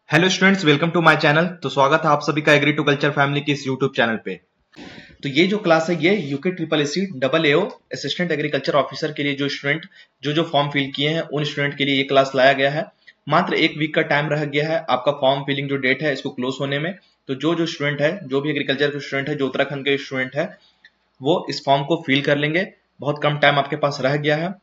Hello students, welcome to my channel. तो स्वागत है आप सभी का एग्री टू कल्चर फैमिली के इस यूट्यूब चैनल पे। तो ये जो क्लास है ये UK triple S C double AO assistant agriculture officer के लिए जो स्टूडेंट जो फॉर्म फिल किए हैं उन स्टूडेंट के लिए ये क्लास लाया गया है। मात्र एक वीक का टाइम रह गया है आपका फॉर्म फिलिंग जो डेट है इसको क्लोज होने में। तो जो स्टूडेंट है, जो भी एग्रीकल्चर के स्टूडेंट है, जो उत्तराखंड के स्टूडेंट है, वो इस फॉर्म को फिल कर लेंगे। बहुत कम टाइम आपके पास रह गया है।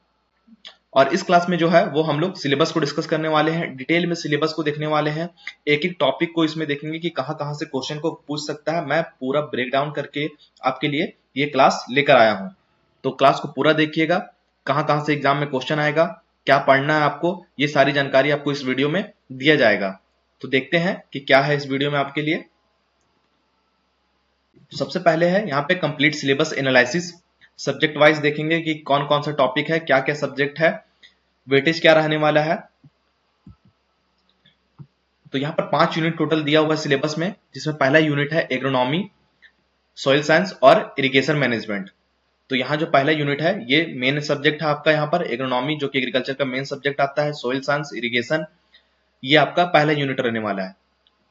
और इस क्लास में जो है वो हम लोग सिलेबस को डिस्कस करने वाले हैं, डिटेल में सिलेबस को देखने वाले हैं। एक एक टॉपिक को इसमें देखेंगे कि कहां कहां से क्वेश्चन को पूछ सकता है। मैं पूरा ब्रेक डाउन करके आपके लिए ये क्लास लेकर आया हूं। तो क्लास को पूरा देखिएगा, कहां कहां से एग्जाम में क्वेश्चन आएगा, क्या पढ़ना है आपको, ये सारी जानकारी आपको इस वीडियो में दिया जाएगा। तो देखते हैं कि क्या है इस वीडियो में आपके लिए। सबसे पहले है यहाँ पे complete syllabus analysis. Subject wise देखेंगे कि कौन कौन सा टॉपिक है, क्या क्या सब्जेक्ट है, वेटेज क्या रहने वाला है। तो यहाँ पर 5 यूनिट टोटल दिया हुआ है सिलेबस में, जिसमें पहला यूनिट है एग्रोनॉमी, सॉइल साइंस और इरिगेशन मैनेजमेंट। तो यहाँ जो पहला यूनिट है ये मेन सब्जेक्ट है आपका। यहाँ पर एग्रोनॉमी जो कि एग्रीकल्चर का मेन सब्जेक्ट आता है, सॉइल साइंस, इरिगेशन, ये आपका पहला यूनिट रहने वाला है।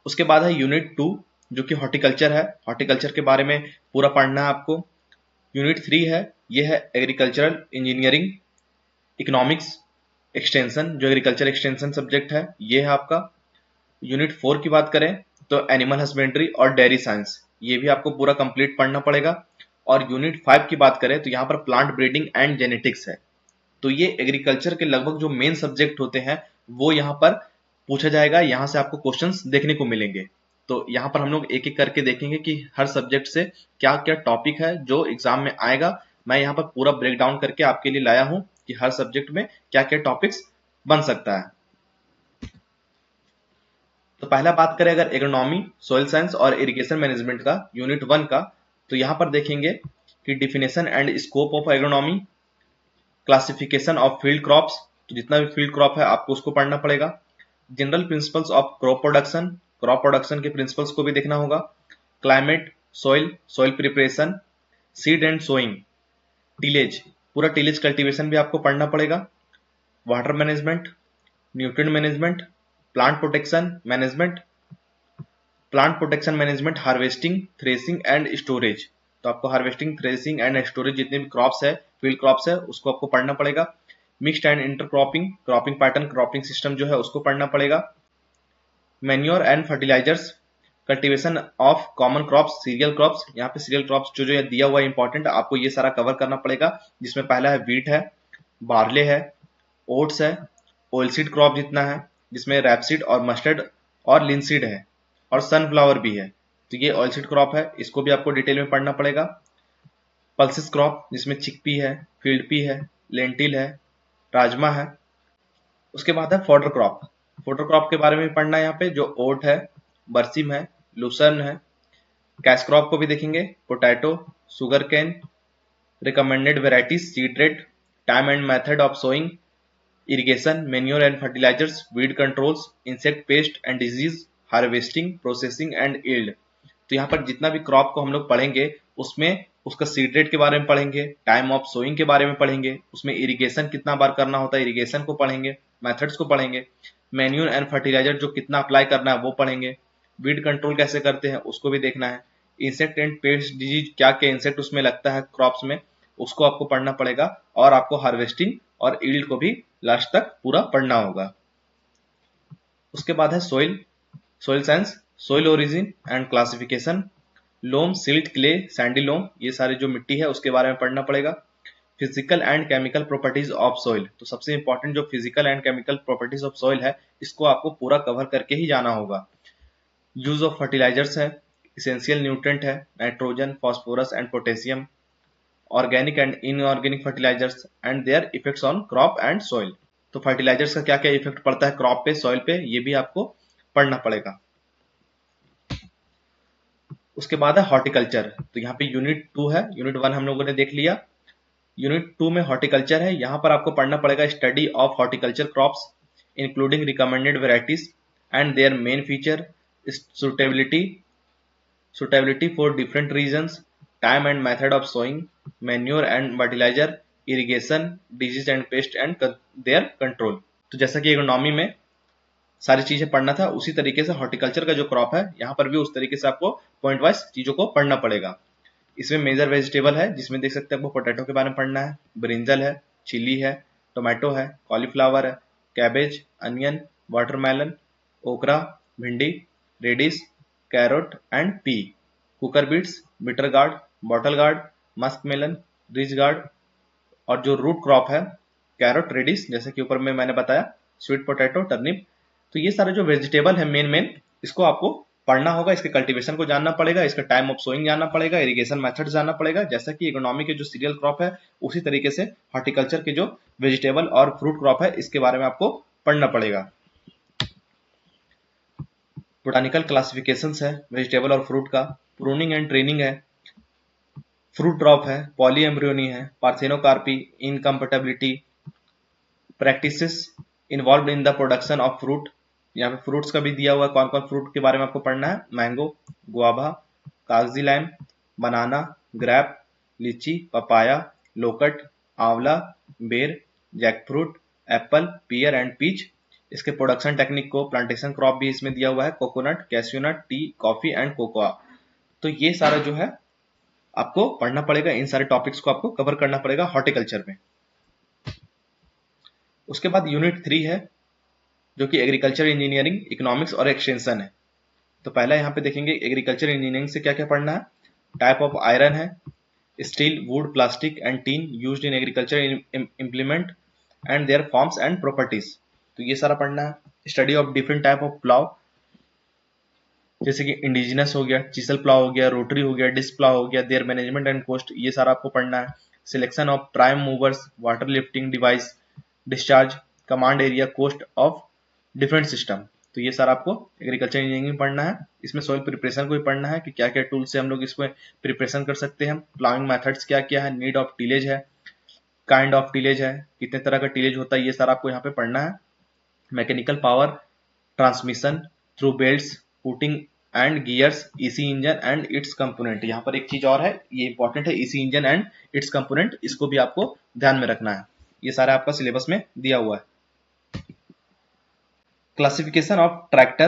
उसके बाद है यूनिट 2 जो कि हॉर्टिकल्चर है। हॉर्टिकल्चर के बारे में पूरा पढ़ना है आपको। यूनिट 3 है, ये है एग्रीकल्चरल इंजीनियरिंग, इकोनॉमिक्स, एक्सटेंशन, जो एग्रीकल्चर एक्सटेंशन सब्जेक्ट है ये है आपका। यूनिट 4 की बात करें तो एनिमल हस्बेंड्री और डेयरी साइंस, ये भी आपको पूरा कंप्लीट पढ़ना पड़ेगा। और यूनिट 5 की बात करें तो यहाँ पर प्लांट ब्रीडिंग एंड जेनेटिक्स है। तो ये एग्रीकल्चर के लगभग जो मेन सब्जेक्ट होते हैं वो यहाँ पर पूछा जाएगा, यहाँ से आपको क्वेश्चंस देखने को मिलेंगे। तो यहाँ पर हम लोग एक एक करके देखेंगे कि हर सब्जेक्ट से क्या क्या टॉपिक है जो एग्जाम में आएगा। मैं यहाँ पर पूरा ब्रेक डाउन करके आपके लिए लाया हूँ कि हर सब्जेक्ट में क्या क्या टॉपिक्स बन सकता है। तो पहला बात करें अगर एग्रोनॉमी, सॉइल साइंस और इरिगेशन मैनेजमेंट का यूनिट 1 का, तो यहाँ पर देखेंगे कि definition and scope of agronomy, classification of field crops, तो जितना भी फील्ड क्रॉप है आपको उसको पढ़ना पड़ेगा। General principles of crop production के प्रिंसिपल्स को भी देखना होगा। Climate, soil, soil preparation, seed and sowing, tillage, पूरा टिलेज कल्टीवेशन भी आपको पढ़ना पड़ेगा। Water management, nutrient management, plant protection management, harvesting, threshing and storage. तो आपको हार्वेस्टिंग, थ्रेसिंग एंड स्टोरेज जितने भी क्रॉप्स है, फील्ड क्रॉप्स है, उसको आपको पढ़ना पड़ेगा। Mixed and intercropping, cropping pattern, cropping system जो है उसको पढ़ना पड़ेगा। Manure and fertilisers, cultivation of common crops, cereal crops, यहाँ पे सीरियल क्रॉप्स जो दिया हुआ है इंपॉर्टेंट, आपको ये सारा कवर करना पड़ेगा। जिसमें पहला है व्हीट है, बार्ले है, ओट्स है, ऑयलसीड क्रॉप जितना है, जिसमें रैपसीड और मस्टर्ड और लिनसीड है, और सनफ्लावर भी है। तो ये ऑयलसीड क्रॉप है, इसको भी आपको डिटेल में पढ़ना पड़ेगा। पल्सिस क्रॉप जिसमें चिकपी है, फील्ड पी है, लेंटिल है, राजमा है। उसके बाद है फोडर क्रॉप। फोडर क्रॉप के बारे में पढ़ना है यहाँ पे, जो ओट है, बरसिम है, लुसर्न है। कैश क्रॉप को भी देखेंगे, potato, sugar cane, recommended varieties, seed rate, time and method of sowing, irrigation, manure and fertilizers, weed controls, insect pest and disease, harvesting, processing and yield। तो यहाँ पर जितना भी क्रॉप को हम लोग पढ़ेंगे उसमें उसका सीड रेट के बारे में पढ़ेंगे, टाइम ऑफ सोइंग के बारे में पढ़ेंगे, उसमें इरिगेशन कितना बार करना होता है इरिगेशन को पढ़ेंगे, मेथड्स को पढ़ेंगे, मैन्यूर एंड फर्टिलाइजर जो कितना अप्लाई करना है वो पढ़ेंगे, वीड कंट्रोल कैसे करते हैं उसको भी देखना है, इंसेक्ट एंड पेस्ट डिजीज, क्या क्या इंसेक्ट उसमें लगता है क्रॉप्स में, उसको आपको पढ़ना पड़ेगा। और आपको हार्वेस्टिंग और ईल्ड को भी लास्ट तक पूरा पढ़ना होगा। उसके बाद है soil science, soil origin and classification, loam, silt, clay, sandy loam, ये सारी जो मिट्टी है उसके बारे में पढ़ना पड़ेगा। Physical and chemical properties of soil, तो सबसे इंपॉर्टेंट जो physical and chemical properties of soil है इसको आपको पूरा कवर करके ही जाना होगा। यूज ऑफ फर्टिलाइजर्स है, इसेंशियल न्यूट्रेंट है, nitrogen, phosphorus and potassium, organic and inorganic fertilisers and their effects on crop and soil. तो फर्टिलाइजर्स का क्या क्या इफेक्ट पड़ता है क्रॉप पे, सॉइल पे, ये भी आपको पढ़ना पड़ेगा। उसके बाद है हॉर्टिकल्चर। तो यहाँ पे यूनिट 2 है, यूनिट 1 हम लोगों ने देख लिया। यूनिट 2 में हॉर्टिकल्चर है, यहाँ पर आपको पढ़ना पड़ेगा study of horticulture crops including recommended varieties and their main feature, suitability for different regions, time and method of sowing, manure and fertilizer, irrigation, disease and pest and their control। तो जैसा कि economy में सारी चीजें पढ़ना था, उसी तरीके से हॉर्टिकल्चर का जो क्रॉप है यहाँ पर भी उस तरीके से आपको पॉइंट वाइज चीजों को पढ़ना पड़ेगा। इसमें मेजर वेजिटेबल है, जिसमें देख सकते हैं आपको पोटैटो के बारे में पढ़ना है, ब्रिंजल है, चिली है, टोमेटो है, कॉलीफ्लावर है, cabbage, onion, watermelon, okra, bhindi, radish, carrot and pea, cucurbits, bitter gourd, bottle gourd, musk melon, ridge gourd, और जो रूट क्रॉप है कैरोट, रेडिश, जैसे कि ऊपर में मैंने बताया, स्वीट पोटैटो, टर्निप। तो ये सारे जो वेजिटेबल है मेन इसको आपको पढ़ना होगा, इसके कल्टीवेशन को जानना पड़ेगा, इसका टाइम ऑफ सोइंग जानना पड़ेगा, इरिगेशन मेथड जानना पड़ेगा। जैसा कि इकोनॉमी के जो सीरियल क्रॉप है उसी तरीके से हॉर्टिकल्चर के जो वेजिटेबल और फ्रूट क्रॉप है इसके बारे में आपको पढ़ना पड़ेगा। बोटानिकल क्लासिफिकेशंस है वेजिटेबल और फ्रूट का, प्रूनिंग एंड ट्रेनिंग है, फ्रूट ड्रॉप है, पॉली एम्ब्रियोनी है, parthenocarpy, incompatibility, practices involve in the production of fruit. यहाँ पे फ्रूट्स का भी दिया हुआ है, कौन कौन फ्रूट के बारे में आपको पढ़ना है, मैंगो, गुआभा, कागजी lime, banana, grape, litchi, papaya, loquat, amla, ber, jackfruit, apple, pear and peach. इसके प्रोडक्शन टेक्निक को, प्लांटेशन क्रॉप भी इसमें दिया हुआ है, coconut, cashewnut, tea, coffee and cocoa. तो ये सारा जो है आपको पढ़ना पड़ेगा, इन सारे टॉपिक्स को आपको कवर करना पड़ेगा हॉर्टिकल्चर में। उसके बाद यूनिट 3 है जो कि एग्रीकल्चर इंजीनियरिंग, इकोनॉमिक्स और एक्सटेंशन है। तो पहला यहाँ पे देखेंगे एग्रीकल्चर इंजीनियरिंग से क्या क्या पढ़ना है। टाइप ऑफ आयरन है, steel, wood, plastic and tin used in agriculture implement and their forms and properties. तो ये सारा पढ़ना है। Study of different type of plough, जैसे कि इंडिजिनस हो गया, चिसल प्लाव हो गया, रोटरी हो गया, डिस्क प्लाव हो गया, देयर मैनेजमेंट एंड कॉस्ट, ये सारा आपको पढ़ना है। Selection of prime movers, water lifting device, discharge, command area, cost of different system. तो ये सारा आपको एग्रीकल्चर इंजीनियरिंग पढ़ना है। इसमें सॉइल प्रिपरेशन को भी पढ़ना है कि क्या क्या टूल से हम लोग इसको प्रिपरेशन कर सकते हैं, प्लाविंग मेथड्स क्या क्या है, नीड ऑफ टिलेज है, काइंड ऑफ टिलेज है, कितने तरह का टिलेज होता है, ये सारा आपको यहाँ पे पढ़ना है। Mechanical power transmission through belts, putting and gears, EC engine and it's component. यहाँ पर एक चीज और है, ये इंपॉर्टेंट है, EC engine and it's component, इसको भी आपको ध्यान में रखना है। ये सारा आपका सिलेबस में दिया हुआ है। Classification of tractor,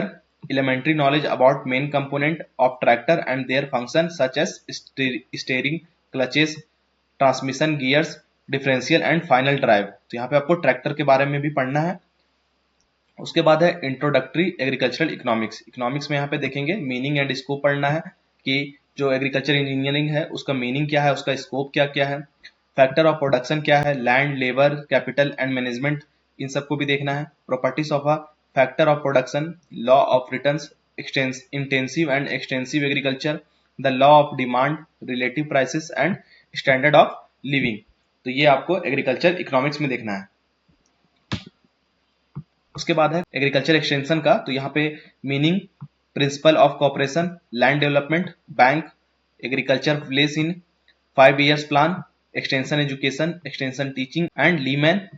elementary knowledge about main component of tractor and their function such as steering, clutches, transmission, gears, differential and final drive। तो यहाँ पे आपको ट्रैक्टर के बारे में भी पढ़ना है। उसके बाद है इंट्रोडक्टरी एग्रीकल्चरल इकोनॉमिक्स। इकोनॉमिक्स में यहाँ पे देखेंगे मीनिंग एंड स्कोप पढ़ना है कि जो एग्रीकल्चर इंजीनियरिंग है उसका मीनिंग क्या है, उसका स्कोप क्या क्या है, फैक्टर ऑफ प्रोडक्शन क्या है, land, labour, capital and management, इन सबको भी देखना है। Properties of a factor of production, law of returns, intensive and extensive agriculture, the law of demand, relative prices and standard of living. तो ये आपको एग्रीकल्चर इकोनॉमिक्स में देखना है। उसके बाद है एग्रीकल्चर एक्सटेंशन का। तो यहाँ पे meaning, principle of cooperation, land development, bank, agriculture place in 5 years plan, extension education, extension teaching and layman,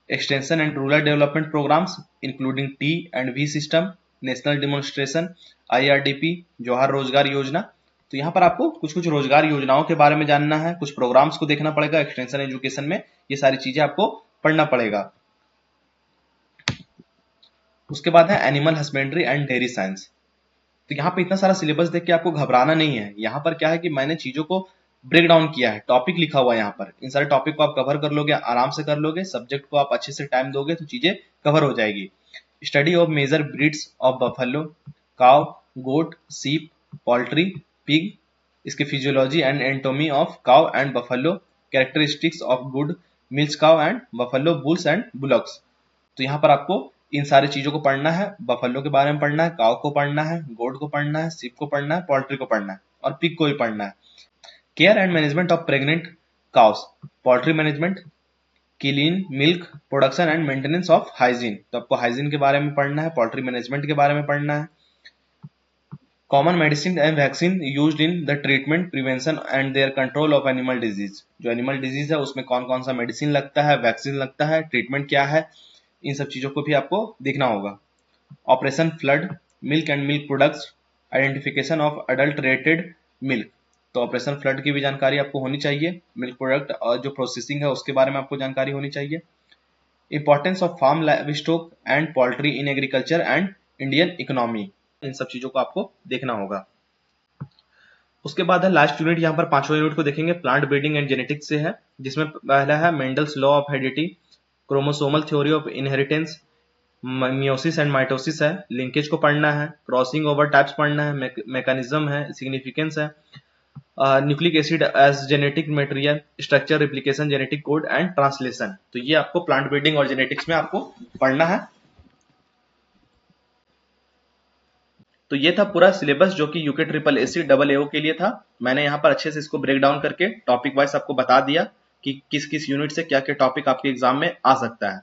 extension and rural development programmes including T and V system, national demonstration, IRDP, Jawahar Rozgar Yojana. तो यहाँ पर आपको कुछ कुछ रोजगार योजनाओं के बारे में जानना है, कुछ प्रोग्राम्स को देखना पड़ेगा एक्सटेंशन एजुकेशन में, ये सारी चीजें आपको पढ़ना पड़ेगा। उसके बाद है animal husbandry and dairy science. तो यहाँ पे इतना सारा सिलेबस देख के आपको घबराना नहीं है। यहाँ पर क्या है कि मैंने चीजों को ब्रेक डाउन किया है, टॉपिक लिखा हुआ है यहाँ पर। इन सारे टॉपिक को आप कवर कर लोगे, आराम से कर लोगे, सब्जेक्ट को आप अच्छे से टाइम दोगे तो चीजें कवर हो जाएगी। Study of major breeds of buffalo, cow, goat, sheep, poultry, pig, इसके physiology and anatomy of cow and buffalo, characteristics of good milk cow and buffalo bulls and bullocks. तो यहाँ पर आपको इन सारी चीजों को पढ़ना है। बफेलो के बारे में पढ़ना है, काउ को पढ़ना है, गोट को पढ़ना है, सीप को पढ़ना है, पोल्ट्री को पढ़ना है और पिग को भी पढ़ना है। Care and management of pregnant cows, poultry management, clean milk production and maintenance of hygiene. तो आपको हाइजीन के बारे में पढ़ना है, पोल्ट्री मैनेजमेंट के बारे में पढ़ना है। Common medicine and vaccine used in the treatment, prevention and their control of animal disease. जो एनिमल डिजीज है उसमें कौन कौन सा मेडिसिन लगता है, वैक्सीन लगता है, ट्रीटमेंट क्या है, इन सब चीजों को भी आपको देखना होगा। Operation flood, milk and milk products, identification of adulterated milk. तो ऑपरेशन फ्लड की भी जानकारी आपको होनी चाहिए। मिल्क प्रोडक्ट और जो प्रोसेसिंग है उसके बारे में आपको जानकारी होनी चाहिए। Importance of farm livestock and poultry in agriculture and Indian economy, इन सब चीजों को आपको देखना होगा। उसके बाद है लास्ट यूनिट, यहाँ पर पांचवा यूनिट को देखेंगे, प्लांट ब्रीडिंग एंड जेनेटिक्स से है, जिसमें पहला है Mendel's law of heredity, chromosomal theory of inheritance, meiosis and mitosis है, लिंकेज को पढ़ना है, क्रॉसिंग ओवर टाइप्स पढ़ना है, मैकेनिज्म है, सिग्निफिकेंस है, nucleic acid as genetic material, structure, replication, genetic code and translation. तो ये आपको प्लांट ब्रीडिंग और जेनेटिक्स में आपको पढ़ना है। तो ये था पूरा सिलेबस जो कि यूके ट्रिपल एसी डबल एओ के लिए था। मैंने यहाँ पर अच्छे से इसको ब्रेक डाउन करके टॉपिक वाइज आपको बता दिया कि किस किस यूनिट से क्या क्या टॉपिक आपके एग्जाम में आ सकता है।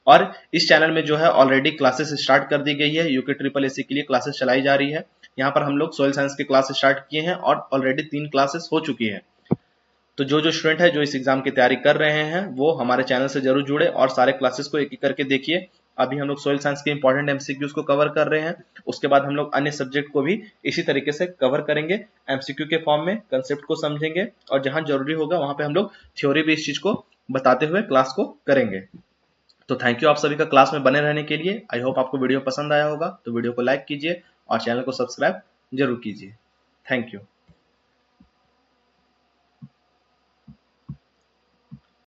और इस चैनल में जो है ऑलरेडी क्लासेस स्टार्ट कर दी गई है, यूके ट्रिपल एसी के लिए क्लासेस चलाई जा रही है। यहाँ पर हम लोग सोइल साइंस के क्लास स्टार्ट किए हैं और ऑलरेडी 3 क्लासेस हो चुकी है। तो जो स्टूडेंट है जो इस एग्जाम की तैयारी कर रहे हैं वो हमारे चैनल से जरूर जुड़े और सारे क्लासेस को एक एक करके देखिए। अभी हम लोग सोइल साइंस के इंपॉर्टेंट एमसीक्यूज को कवर कर रहे हैं, उसके बाद हम लोग अन्य सब्जेक्ट को भी इसी तरीके से कवर करेंगे, एमसीक्यू के फॉर्म में कंसेप्ट को समझेंगे और जहां जरूरी होगा वहां पे हम लोग थ्योरी भी इस चीज को बताते हुए क्लास को करेंगे। तो थैंक यू आप सभी का क्लास में बने रहने के लिए। आई होप आपको वीडियो पसंद आया होगा, तो वीडियो को लाइक कीजिए और चैनल को सब्सक्राइब जरूर कीजिए। Thank you.